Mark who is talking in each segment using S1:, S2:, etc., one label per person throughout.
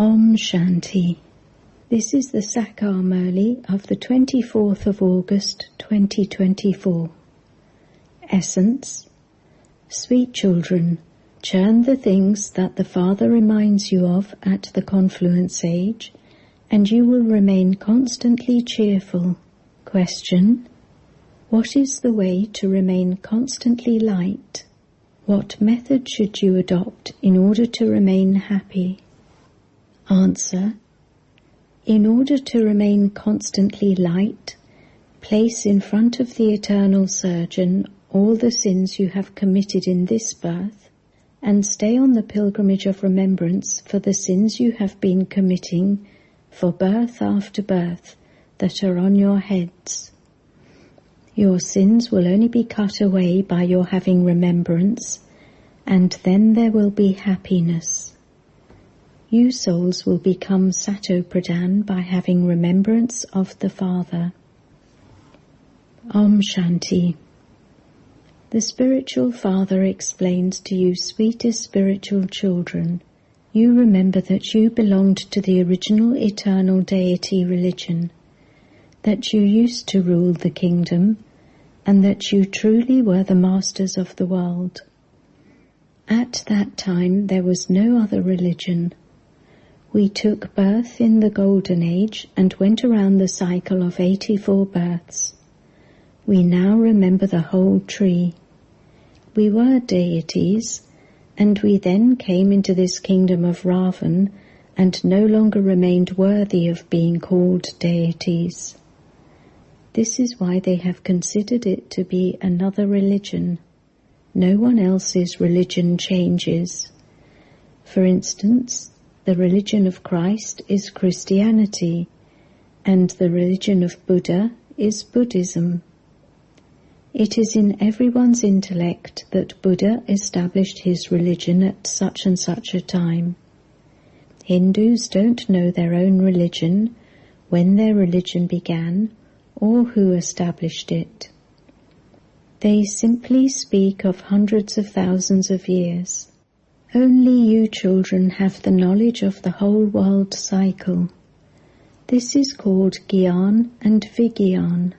S1: Om Shanti. This is the Sakar Murli of the 24th of August 2024. Essence. Sweet children, churn the things that the Father reminds you of at the confluence age, and you will remain constantly cheerful. Question. What is the way to remain constantly light? What method should you adopt in order to remain happy? Answer. In order to remain constantly light, place in front of the eternal surgeon all the sins you have committed in this birth, and stay on the pilgrimage of remembrance for the sins you have been committing for birth after birth that are on your heads. Your sins will only be cut away by your having remembrance, and then there will be happiness. You souls will become Sato-Pradhan by having remembrance of the Father. Om Shanti. The spiritual Father explains to you, sweetest spiritual children, you remember that you belonged to the original eternal deity religion, that you used to rule the kingdom, and that you truly were the masters of the world. At that time there was no other religion. We took birth in the Golden Age and went around the cycle of 84 births. We now remember the whole tree. We were deities, and we then came into this kingdom of Ravan and no longer remained worthy of being called deities. This is why they have considered it to be another religion. No one else's religion changes. For instance, the religion of Christ is Christianity, and the religion of Buddha is Buddhism. It is in everyone's intellect that Buddha established his religion at such and such a time. Hindus don't know their own religion, when their religion began, or who established it. They simply speak of hundreds of thousands of years. Only you children have the knowledge of the whole world cycle. This is called Gyan and Vigyan.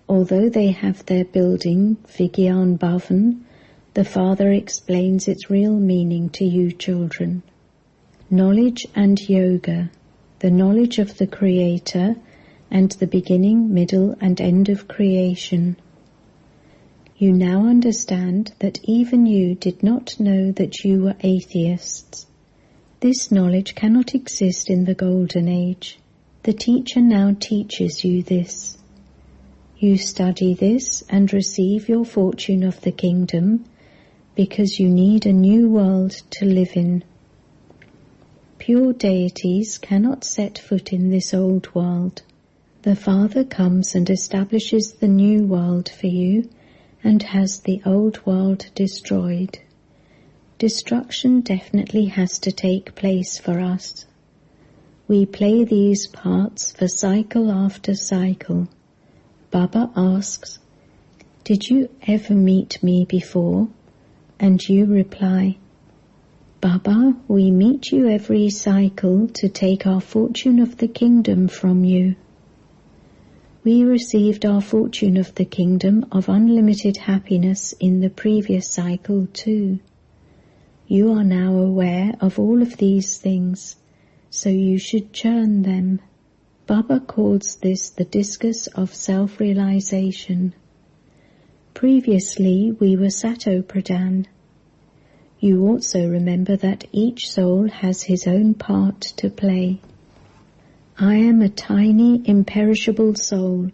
S1: Although they have their building, Vigyan Bhavan, the Father explains its real meaning to you children. Knowledge and yoga, the knowledge of the Creator and the beginning, middle and end of creation. You now understand that even you did not know that you were atheists. This knowledge cannot exist in the Golden Age. The teacher now teaches you this. You study this and receive your fortune of the kingdom because you need a new world to live in. Pure deities cannot set foot in this old world. The Father comes and establishes the new world for you and has the old world destroyed. Destruction definitely has to take place for us. We play these parts for cycle after cycle. Baba asks, "Did you ever meet me before?" And you reply, "Baba, we meet you every cycle to take our fortune of the kingdom from you." We received our fortune of the kingdom of unlimited happiness in the previous cycle too. You are now aware of all of these things, so you should churn them. Baba calls this the discus of self-realization. Previously we were Sato-Pradhan. You also remember that each soul has his own part to play. I am a tiny, imperishable soul,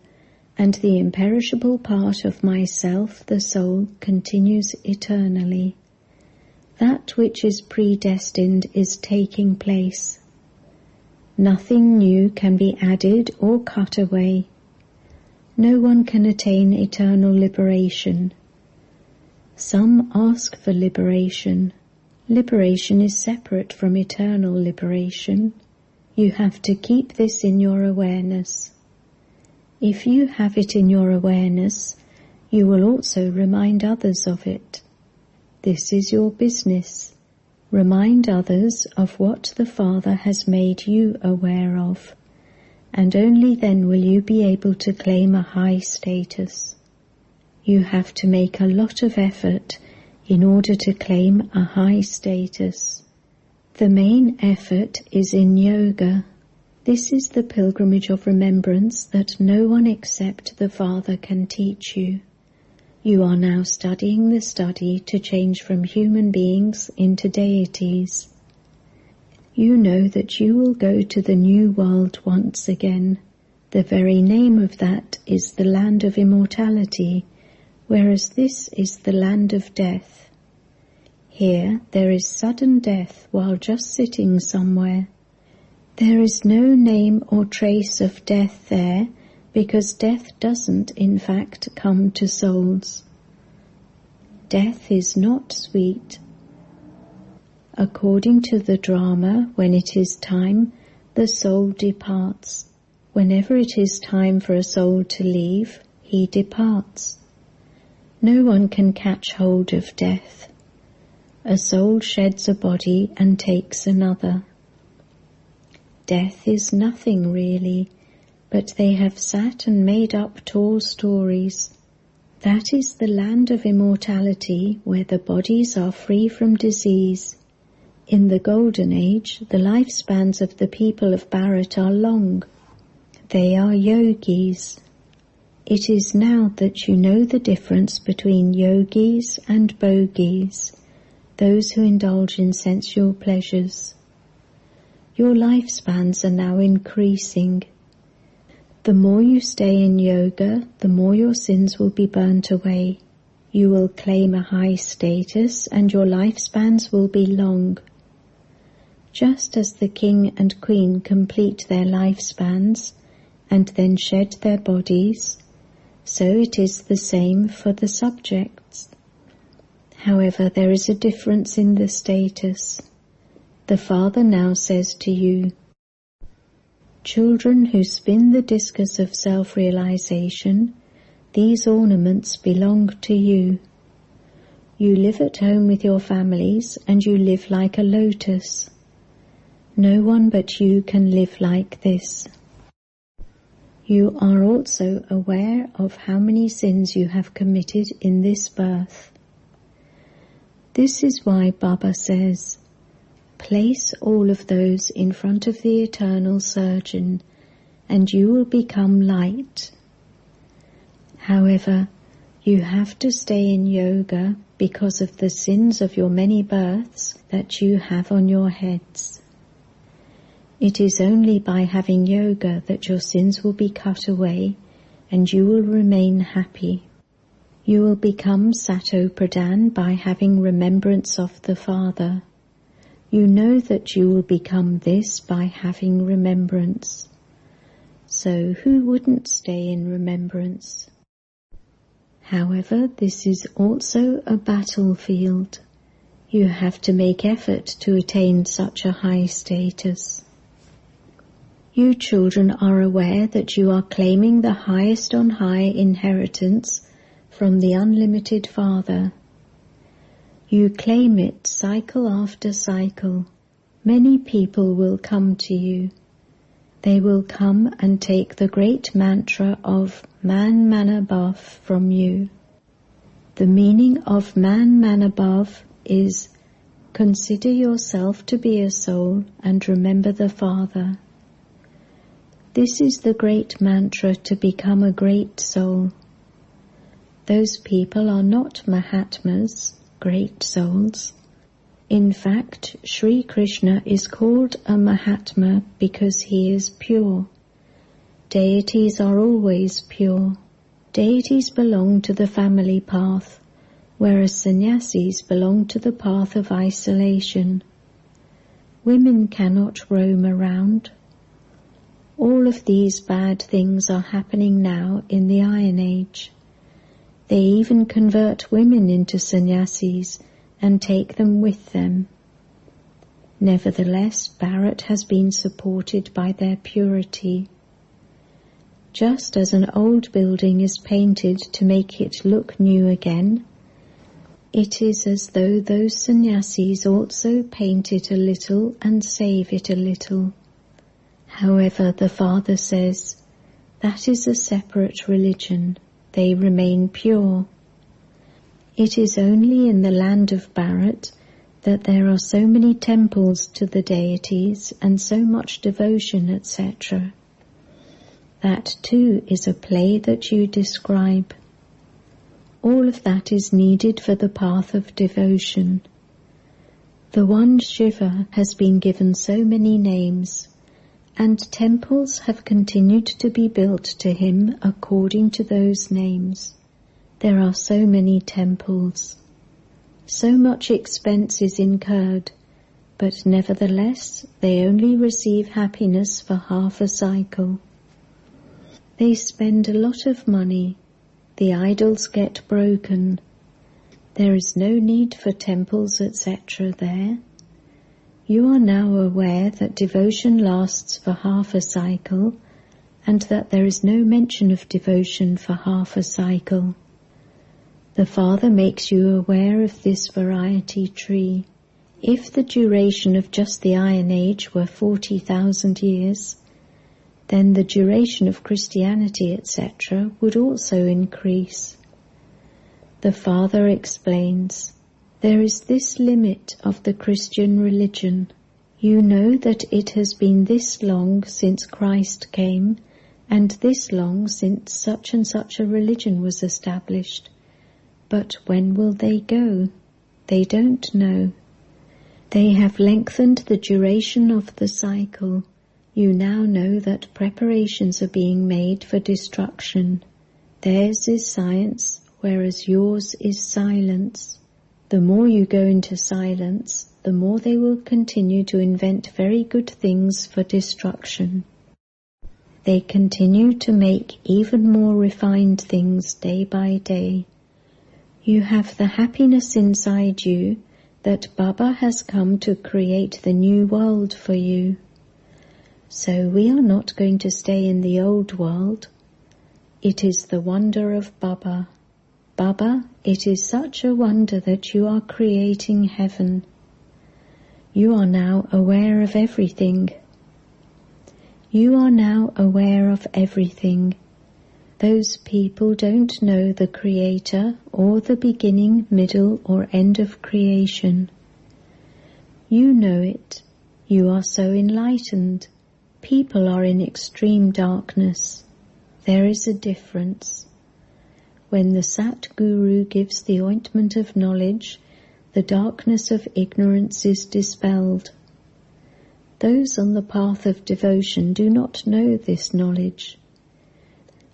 S1: and the imperishable part of myself, the soul, continues eternally. That which is predestined is taking place. Nothing new can be added or cut away. No one can attain eternal liberation. Some ask for liberation. Liberation is separate from eternal liberation. You have to keep this in your awareness. If you have it in your awareness, you will also remind others of it. This is your business. Remind others of what the Father has made you aware of, and only then will you be able to claim a high status. You have to make a lot of effort in order to claim a high status. The main effort is in yoga. This is the pilgrimage of remembrance that no one except the Father can teach you. You are now studying the study to change from human beings into deities. You know that you will go to the new world once again. The very name of that is the land of immortality, whereas this is the land of death. Here there is sudden death while just sitting somewhere. There is no name or trace of death there, because death doesn't, in fact, come to souls. Death is not sweet. According to the drama, when it is time, the soul departs. Whenever it is time for a soul to leave, he departs. No one can catch hold of death. A soul sheds a body and takes another. Death is nothing really, but they have sat and made up tall stories. That is the land of immortality, where the bodies are free from disease. In the Golden Age, the lifespans of the people of Bharat are long. They are yogis. It is now that you know the difference between yogis and bogis, those who indulge in sensual pleasures. Your lifespans are now increasing. The more you stay in yoga, the more your sins will be burnt away. You will claim a high status and your lifespans will be long. Just as the king and queen complete their lifespans and then shed their bodies, so it is the same for the subjects. However, there is a difference in the status. The Father now says to you, "Children who spin the discus of self-realization, these ornaments belong to you. You live at home with your families and you live like a lotus. No one but you can live like this. You are also aware of how many sins you have committed in this birth. This is why Baba says, place all of those in front of the eternal surgeon and you will become light. However, you have to stay in yoga because of the sins of your many births that you have on your heads. It is only by having yoga that your sins will be cut away and you will remain happy. You will become Sato Pradhan by having remembrance of the Father. You know that you will become this by having remembrance. So who wouldn't stay in remembrance? However, this is also a battlefield. You have to make effort to attain such a high status. You children are aware that you are claiming the highest on high inheritance from the unlimited Father. You claim it cycle after cycle. Many people will come to you. They will come and take the great mantra of Man, Man above from you. The meaning of Man, Man above is consider yourself to be a soul and remember the Father. This is the great mantra to become a great soul. Those people are not Mahatmas, great souls. In fact, Sri Krishna is called a Mahatma because he is pure. Deities are always pure. Deities belong to the family path, whereas sannyasis belong to the path of isolation. Women cannot roam around. All of these bad things are happening now in the Iron Age. They even convert women into sannyasis and take them with them. Nevertheless, Bharat has been supported by their purity. Just as an old building is painted to make it look new again, It is as though those sannyasis also paint it a little and save it a little. However, the Father says, that is a separate religion. They remain pure. It is only in the land of Bharat that there are so many temples to the deities and so much devotion, etc. That too is a play that you describe. All of that is needed for the path of devotion. The one Shiva has been given so many names, and temples have continued to be built to him according to those names. There are so many temples. So much expense is incurred, but nevertheless they only receive happiness for half a cycle. They spend a lot of money. The idols get broken. There is no need for temples, etc. there. You are now aware that devotion lasts for half a cycle, and that there is no mention of devotion for half a cycle. The Father makes you aware of this variety tree. If the duration of just the Iron Age were 40,000 years, then the duration of Christianity, etc., would also increase. The Father explains, there is this limit of the Christian religion. You know that it has been this long since Christ came, and this long since such and such a religion was established. But when will they go? They don't know. They have lengthened the duration of the cycle. You now know that preparations are being made for destruction. Theirs is science, whereas yours is silence. The more you go into silence, the more they will continue to invent very good things for destruction. They continue to make even more refined things day by day. You have the happiness inside you that Baba has come to create the new world for you. So we are not going to stay in the old world. It is the wonder of Baba. Baba, it is such a wonder that you are creating heaven. You are now aware of everything. You are now aware of everything. Those people don't know the Creator or the beginning, middle or end of creation. You know it. You are so enlightened. People are in extreme darkness. There is a difference. When the Sat Guru gives the ointment of knowledge, the darkness of ignorance is dispelled. Those on the path of devotion do not know this knowledge.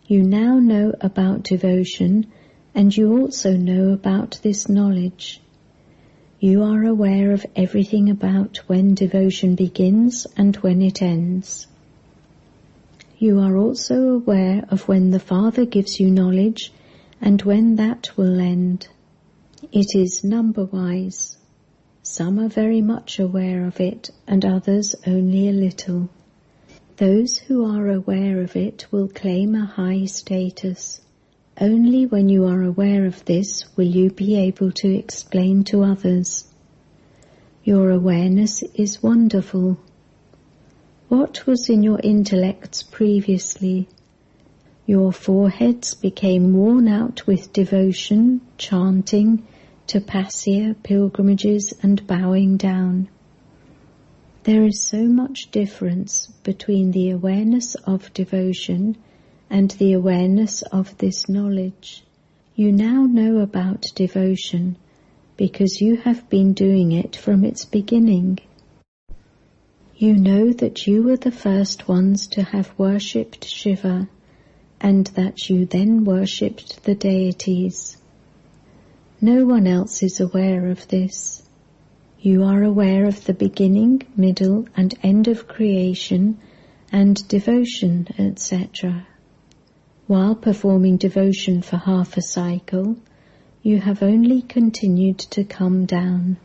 S1: You now know about devotion, and you also know about this knowledge. You are aware of everything about when devotion begins and when it ends. You are also aware of when the Father gives you knowledge and when that will end. It is number-wise. Some are very much aware of it, and others only a little. Those who are aware of it will claim a high status. Only when you are aware of this will you be able to explain to others. Your awareness is wonderful. What was in your intellects previously? Your foreheads became worn out with devotion, chanting, tapasya, pilgrimages and bowing down. There is so much difference between the awareness of devotion and the awareness of this knowledge. You now know about devotion because you have been doing it from its beginning. You know that you were the first ones to have worshipped Shiva, and that you then worshipped the deities. No one else is aware of this. You are aware of the beginning, middle and end of creation and devotion, etc. While performing devotion for half a cycle, you have only continued to come down.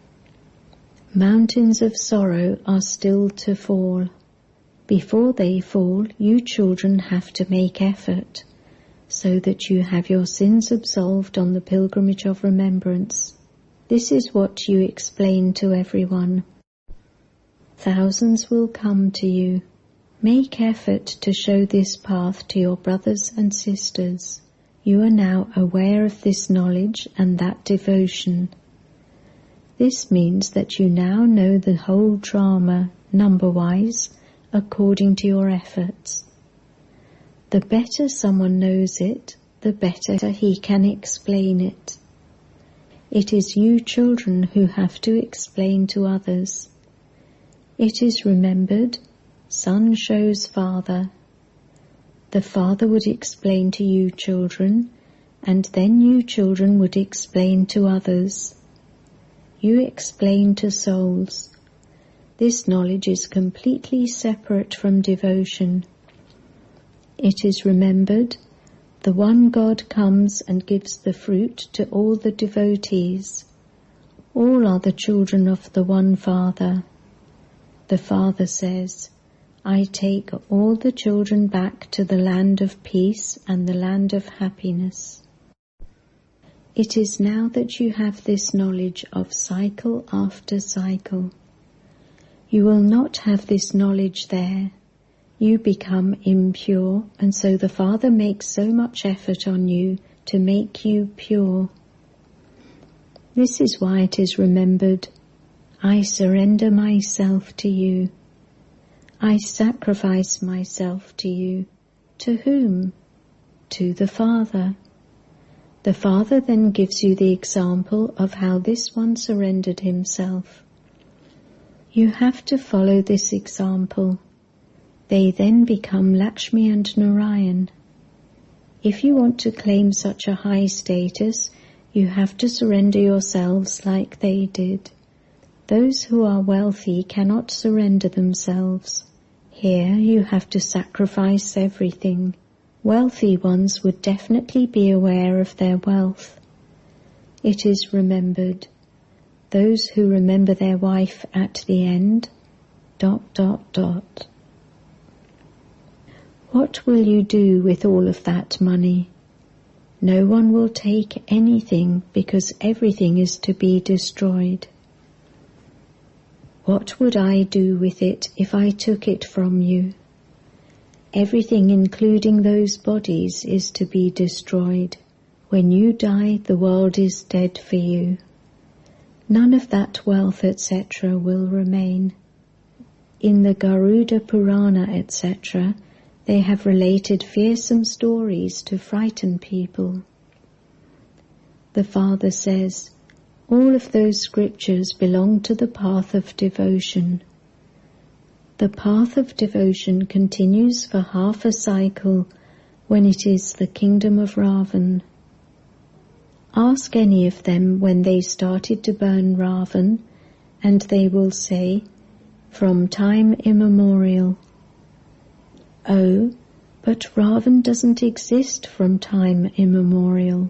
S1: Mountains of sorrow are still to fall. Before they fall, you children have to make effort, so that you have your sins absolved on the pilgrimage of remembrance. This is what you explain to everyone. Thousands will come to you. Make effort to show this path to your brothers and sisters. You are now aware of this knowledge and that devotion. This means that you now know the whole drama, number-wise, according to your efforts. The better someone knows it, the better he can explain it. It is you children who have to explain to others. It is remembered, son shows father. The father would explain to you children, and then you children would explain to others. You explain to souls. This knowledge is completely separate from devotion. It is remembered, the one God comes and gives the fruit to all the devotees. All are the children of the one Father. The Father says, I take all the children back to the land of peace and the land of happiness. It is now that you have this knowledge of cycle after cycle. You will not have this knowledge there. You become impure, and so the Father makes so much effort on you to make you pure. This is why it is remembered, I surrender myself to you. I sacrifice myself to you. To whom? To the Father. The Father then gives you the example of how this one surrendered himself. You have to follow this example. They then become Lakshmi and Narayan. If you want to claim such a high status, you have to surrender yourselves like they did. Those who are wealthy cannot surrender themselves. Here you have to sacrifice everything. Wealthy ones would definitely be aware of their wealth. It is remembered. Those who remember their wife at the end, ... What will you do with all of that money? No one will take anything because everything is to be destroyed. What would I do with it if I took it from you? Everything, including those bodies, is to be destroyed. When you die, the world is dead for you. None of that wealth, etc., will remain. In the Garuda Purana, etc., they have related fearsome stories to frighten people. The Father says, all of those scriptures belong to the path of devotion. The path of devotion continues for half a cycle when it is the kingdom of Ravan. Ask any of them when they started to burn Ravan, and they will say, from time immemorial. Oh, but Ravan doesn't exist from time immemorial.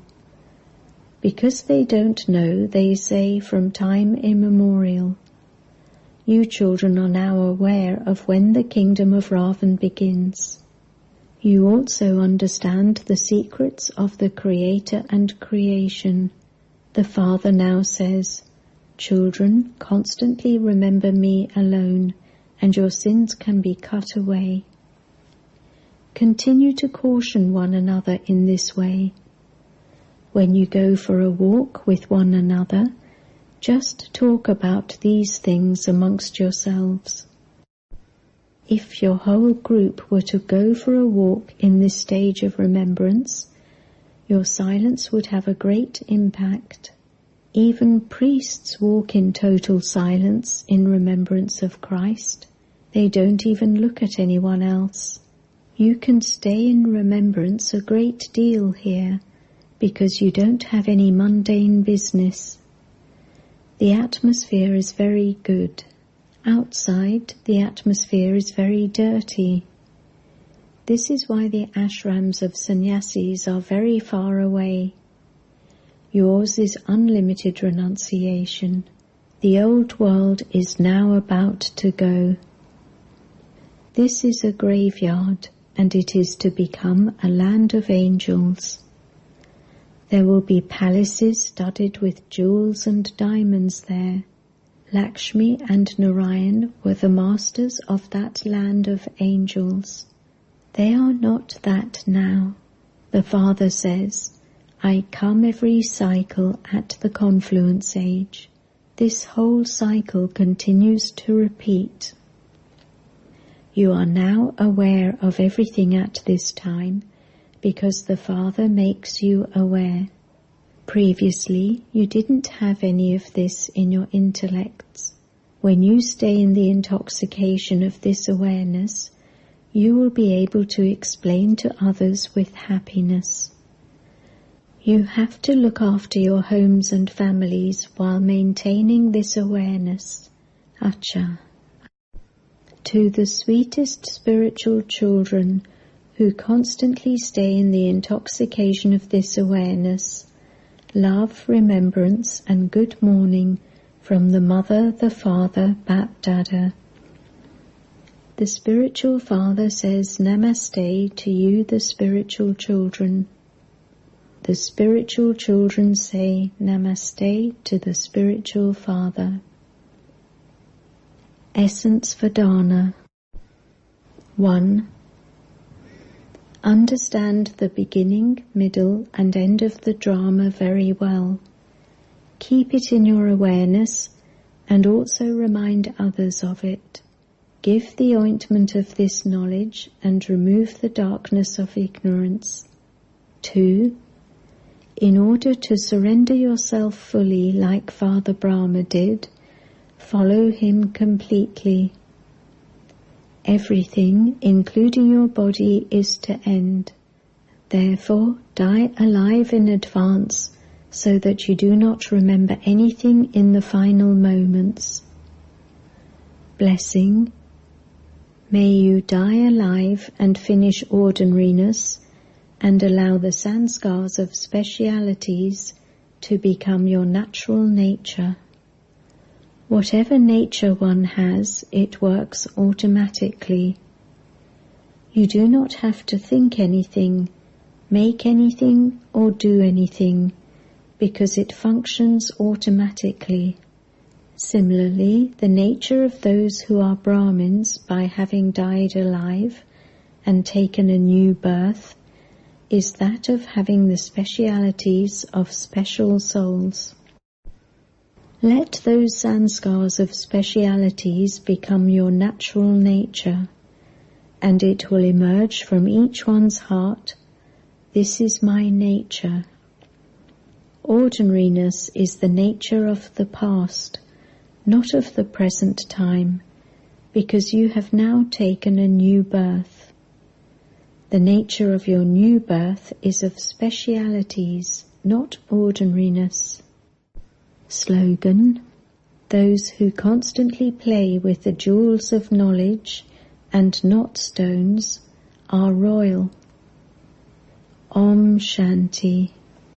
S1: Because they don't know, they say from time immemorial. You children are now aware of when the kingdom of Ravan begins. You also understand the secrets of the Creator and creation. The Father now says, children, constantly remember me alone, and your sins can be cut away. Continue to caution one another in this way. When you go for a walk with one another, just talk about these things amongst yourselves. If your whole group were to go for a walk in this stage of remembrance, your silence would have a great impact. Even priests walk in total silence in remembrance of Christ. They don't even look at anyone else. You can stay in remembrance a great deal here, because you don't have any mundane business. The atmosphere is very good. Outside, the atmosphere is very dirty. This is why the ashrams of sannyasis are very far away. Yours is unlimited renunciation. The old world is now about to go. This is a graveyard, and it is to become a land of angels. There will be palaces studded with jewels and diamonds there. Lakshmi and Narayan were the masters of that land of angels. They are not that now. The Father says, I come every cycle at the confluence age. This whole cycle continues to repeat. You are now aware of everything at this time, because the Father makes you aware. Previously, you didn't have any of this in your intellects. When you stay in the intoxication of this awareness, you will be able to explain to others with happiness. You have to look after your homes and families while maintaining this awareness. Acha. To the sweetest spiritual children who constantly stay in the intoxication of this awareness, love, remembrance and good morning from the Mother, the Father, Bap Dada. The spiritual Father says Namaste to you, the spiritual children. The spiritual children say Namaste to the spiritual Father. Essence for Dana. 1. Understand the beginning, middle and end of the drama very well. Keep it in your awareness and also remind others of it. Give the ointment of this knowledge and remove the darkness of ignorance. 2. In order to surrender yourself fully like Father Brahma did, follow him completely. Everything, including your body, is to end. Therefore, die alive in advance so that you do not remember anything in the final moments. Blessing. May you die alive and finish ordinariness and allow the sanskars of specialities to become your natural nature. Whatever nature one has, it works automatically. You do not have to think anything, make anything or do anything, because it functions automatically. Similarly, the nature of those who are Brahmins by having died alive and taken a new birth is that of having the specialities of special souls. Let those sanskars of specialities become your natural nature, and it will emerge from each one's heart, this is my nature. Ordinariness is the nature of the past, not of the present time, because you have now taken a new birth. The nature of your new birth is of specialities, not ordinariness. Slogan. Those who constantly play with the jewels of knowledge and not stones are royal. Om Shanti.